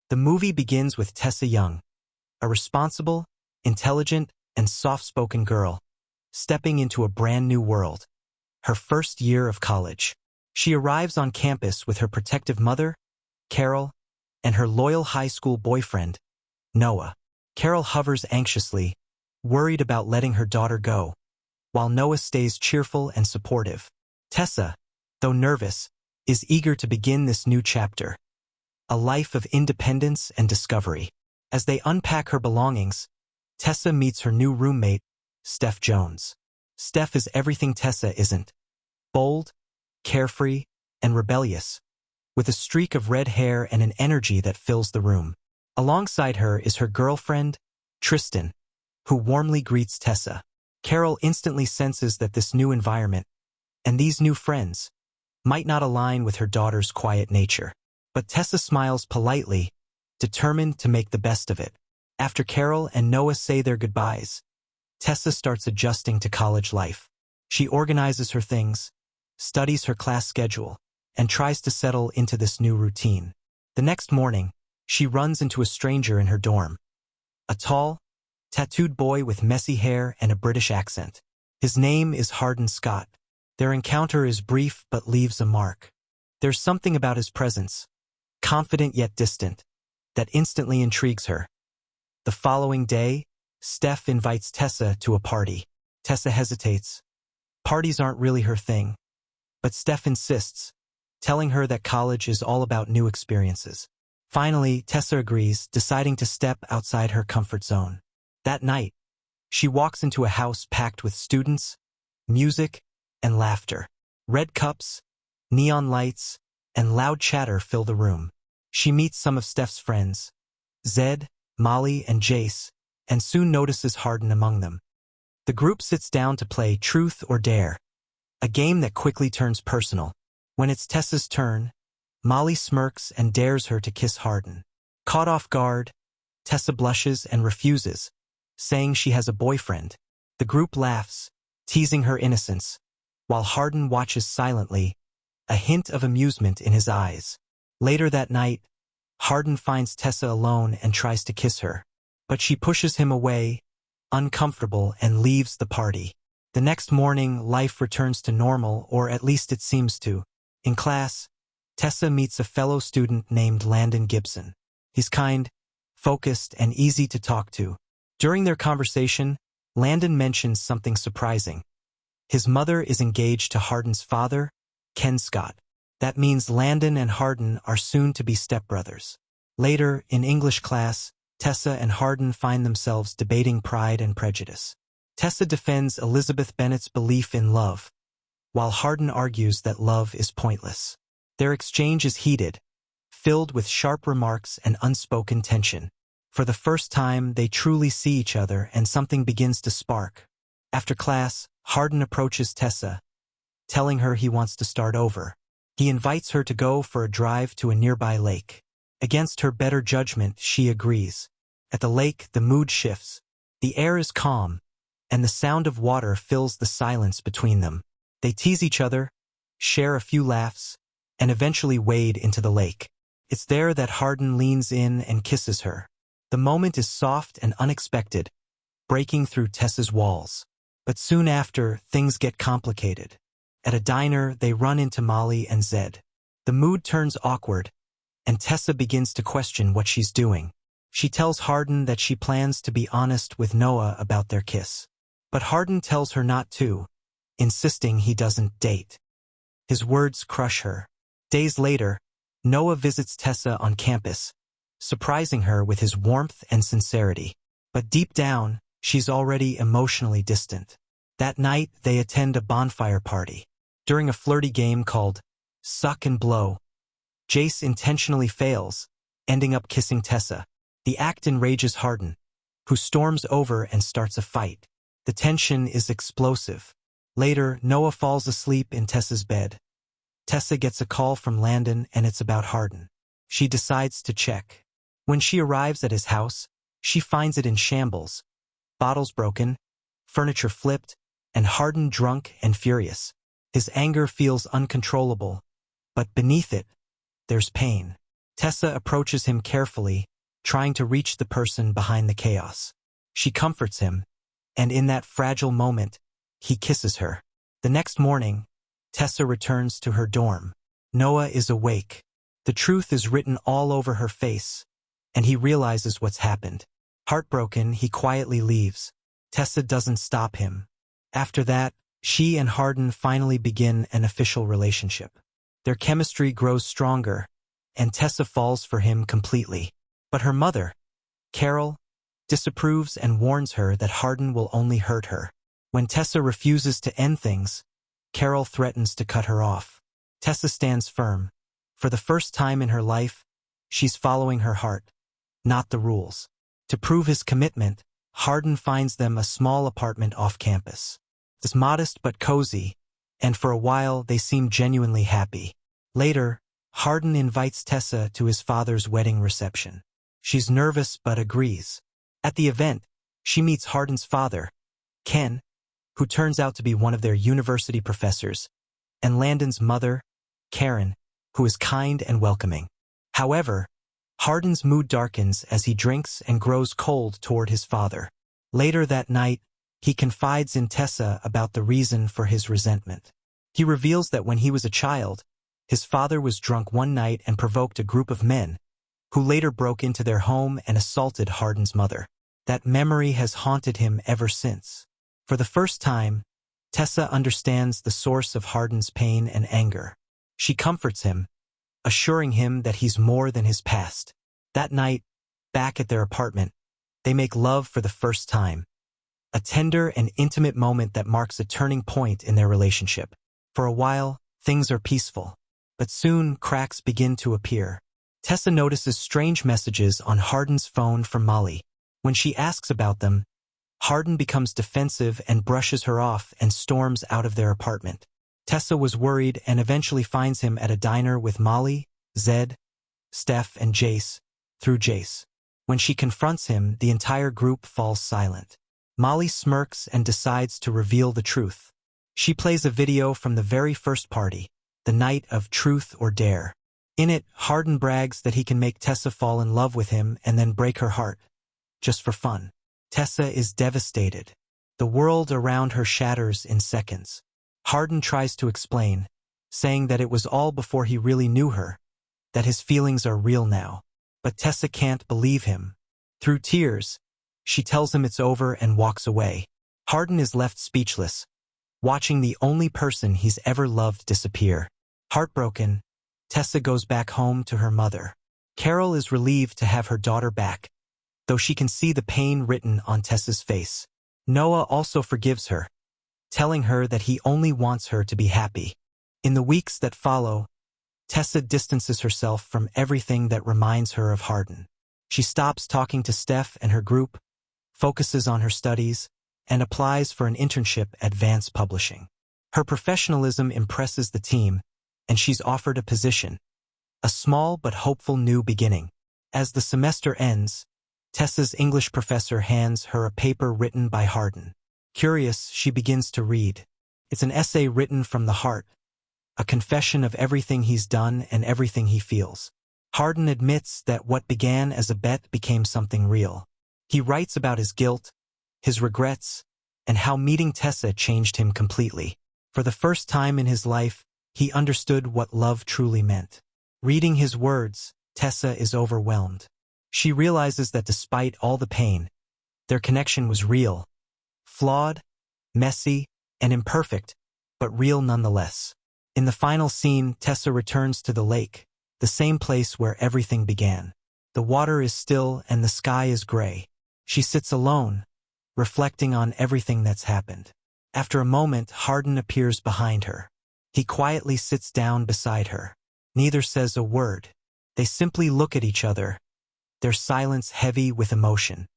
The movie begins with Tessa Young, a responsible, intelligent, and soft-spoken girl, stepping into a brand new world. Her first year of college. She arrives on campus with her protective mother, Carol, and her loyal high school boyfriend, Noah. Carol hovers anxiously, worried about letting her daughter go, while Noah stays cheerful and supportive. Tessa, though nervous, is eager to begin this new chapter. A life of independence and discovery. As they unpack her belongings, Tessa meets her new roommate, Steph Jones. Steph is everything Tessa isn't. Bold, carefree, and rebellious, with a streak of red hair and an energy that fills the room. Alongside her is her girlfriend, Tristan, who warmly greets Tessa. Carol instantly senses that this new environment, and these new friends, might not align with her daughter's quiet nature. But Tessa smiles politely, determined to make the best of it. After Carol and Noah say their goodbyes, Tessa starts adjusting to college life. She organizes her things, studies her class schedule, and tries to settle into this new routine. The next morning, she runs into a stranger in her dorm. A tall, tattooed boy with messy hair and a British accent. His name is Hardin Scott. Their encounter is brief but leaves a mark. There's something about his presence, confident yet distant, that instantly intrigues her. The following day, Steph invites Tessa to a party. Tessa hesitates. Parties aren't really her thing. But Steph insists, telling her that college is all about new experiences. Finally, Tessa agrees, deciding to step outside her comfort zone. That night, she walks into a house packed with students, music, and laughter. Red cups, neon lights, and loud chatter fill the room. She meets some of Steph's friends, Zed, Molly, and Jace, and soon notices Hardin among them. The group sits down to play Truth or Dare, a game that quickly turns personal. When it's Tessa's turn, Molly smirks and dares her to kiss Hardin. Caught off guard, Tessa blushes and refuses, saying she has a boyfriend. The group laughs, teasing her innocence, while Hardin watches silently, a hint of amusement in his eyes. Later that night, Hardin finds Tessa alone and tries to kiss her, but she pushes him away, uncomfortable, and leaves the party. The next morning, life returns to normal, or at least it seems to. In class, Tessa meets a fellow student named Landon Gibson. He's kind, focused, and easy to talk to. During their conversation, Landon mentions something surprising. His mother is engaged to Hardin's father, Ken Scott. That means Landon and Hardin are soon to be stepbrothers. Later, in English class, Tessa and Hardin find themselves debating Pride and Prejudice. Tessa defends Elizabeth Bennet's belief in love, while Hardin argues that love is pointless. Their exchange is heated, filled with sharp remarks and unspoken tension. For the first time, they truly see each other and something begins to spark. After class, Hardin approaches Tessa, telling her he wants to start over. He invites her to go for a drive to a nearby lake. Against her better judgment, she agrees. At the lake, the mood shifts. The air is calm, and the sound of water fills the silence between them. They tease each other, share a few laughs, and eventually wade into the lake. It's there that Hardin leans in and kisses her. The moment is soft and unexpected, breaking through Tessa's walls. But soon after, things get complicated. At a diner, they run into Molly and Zed. The mood turns awkward, and Tessa begins to question what she's doing. She tells Hardin that she plans to be honest with Noah about their kiss. But Hardin tells her not to, insisting he doesn't date. His words crush her. Days later, Noah visits Tessa on campus, surprising her with his warmth and sincerity. But deep down, she's already emotionally distant. That night, they attend a bonfire party. During a flirty game called Suck and Blow, Jace intentionally fails, ending up kissing Tessa. The act enrages Hardin, who storms over and starts a fight. The tension is explosive. Later, Noah falls asleep in Tessa's bed. Tessa gets a call from Landon and it's about Hardin. She decides to check. When she arrives at his house, she finds it in shambles. Bottles broken, furniture flipped, and Hardin drunk and furious. His anger feels uncontrollable, but beneath it, there's pain. Tessa approaches him carefully, trying to reach the person behind the chaos. She comforts him, and in that fragile moment, he kisses her. The next morning, Tessa returns to her dorm. Noah is awake. The truth is written all over her face, and he realizes what's happened. Heartbroken, he quietly leaves. Tessa doesn't stop him. After that, she and Hardin finally begin an official relationship. Their chemistry grows stronger, and Tessa falls for him completely. But her mother, Carol, disapproves and warns her that Hardin will only hurt her. When Tessa refuses to end things, Carol threatens to cut her off. Tessa stands firm. For the first time in her life, she's following her heart, not the rules. To prove his commitment, Hardin finds them a small apartment off campus. It's modest but cozy, and for a while they seem genuinely happy. Later, Hardin invites Tessa to his father's wedding reception. She's nervous but agrees. At the event, she meets Hardin's father, Ken, who turns out to be one of their university professors, and Landon's mother, Karen, who is kind and welcoming. However, Hardin's mood darkens as he drinks and grows cold toward his father. Later that night, he confides in Tessa about the reason for his resentment. He reveals that when he was a child, his father was drunk one night and provoked a group of men, who later broke into their home and assaulted Hardin's mother. That memory has haunted him ever since. For the first time, Tessa understands the source of Hardin's pain and anger. She comforts him, assuring him that he's more than his past. That night, back at their apartment, they make love for the first time. A tender and intimate moment that marks a turning point in their relationship. For a while, things are peaceful, but soon cracks begin to appear. Tessa notices strange messages on Hardin's phone from Molly. When she asks about them, Hardin becomes defensive and brushes her off and storms out of their apartment. Tessa was worried and eventually finds him at a diner with Molly, Zed, Steph, and Jace, through Jace. When she confronts him, the entire group falls silent. Molly smirks and decides to reveal the truth. She plays a video from the very first party, the night of Truth or Dare. In it, Hardin brags that he can make Tessa fall in love with him and then break her heart, just for fun. Tessa is devastated. The world around her shatters in seconds. Hardin tries to explain, saying that it was all before he really knew her, that his feelings are real now. But Tessa can't believe him. Through tears, she tells him it's over and walks away. Hardin is left speechless, watching the only person he's ever loved disappear. Heartbroken, Tessa goes back home to her mother. Carol is relieved to have her daughter back, though she can see the pain written on Tessa's face. Noah also forgives her, telling her that he only wants her to be happy. In the weeks that follow, Tessa distances herself from everything that reminds her of Hardin. She stops talking to Steph and her group, focuses on her studies, and applies for an internship at Vance Publishing. Her professionalism impresses the team, and she's offered a position, a small but hopeful new beginning. As the semester ends, Tessa's English professor hands her a paper written by Hardin. Curious, she begins to read. It's an essay written from the heart, a confession of everything he's done and everything he feels. Hardin admits that what began as a bet became something real. He writes about his guilt, his regrets, and how meeting Tessa changed him completely. For the first time in his life, he understood what love truly meant. Reading his words, Tessa is overwhelmed. She realizes that despite all the pain, their connection was real, flawed, messy, and imperfect, but real nonetheless. In the final scene, Tessa returns to the lake, the same place where everything began. The water is still and the sky is gray. She sits alone, reflecting on everything that's happened. After a moment, Hardin appears behind her. He quietly sits down beside her. Neither says a word. They simply look at each other, their silence heavy with emotion.